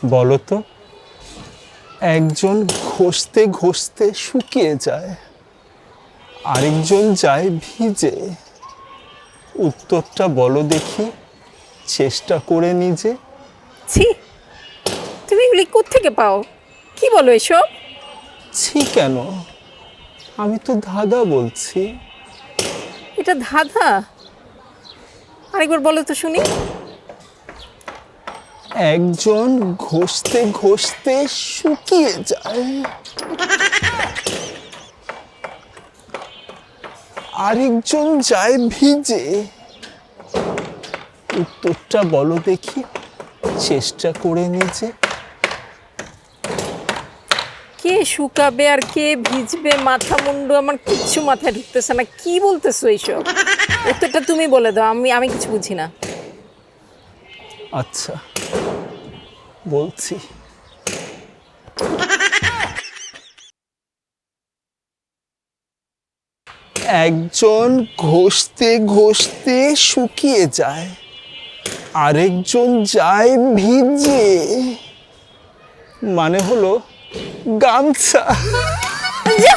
বলো তো, একজন ঘষতে ঘষতে শুকিয়ে যায়, আরেকজন যায় ভিজে। উত্তরটা বলো দেখি, চেষ্টা করে নিজে। ছি, তুমি এগুলি কোত্থেকে পাও? কি বলো এসব? ছি কেন? আমি তো ধাঁধা বলছি। এটা ধাঁধা? আরেকবার বলো তো শুনি। একজন ঘষতে ঘষতে শুকিয়ে যায়, আরেকজন যায় ভিজে। উত্তরটা বলো দেখি, চেষ্টা করে নিজে। কে শুকাবে আর কে ভিজবে, মাথা মুন্ডু আমার কিচ্ছু মাথায় ঢুকতেছে না। কি বলতেছো এইসব? উত্তরটা তুমি বলে দাও, আমি আমি কিছু বুঝি না। আচ্ছা, বলছি। একজন ঘষতে ঘষতে শুকিয়ে যায়, আরেকজন যায় ভিজে। মানে হলো গামছা। যা,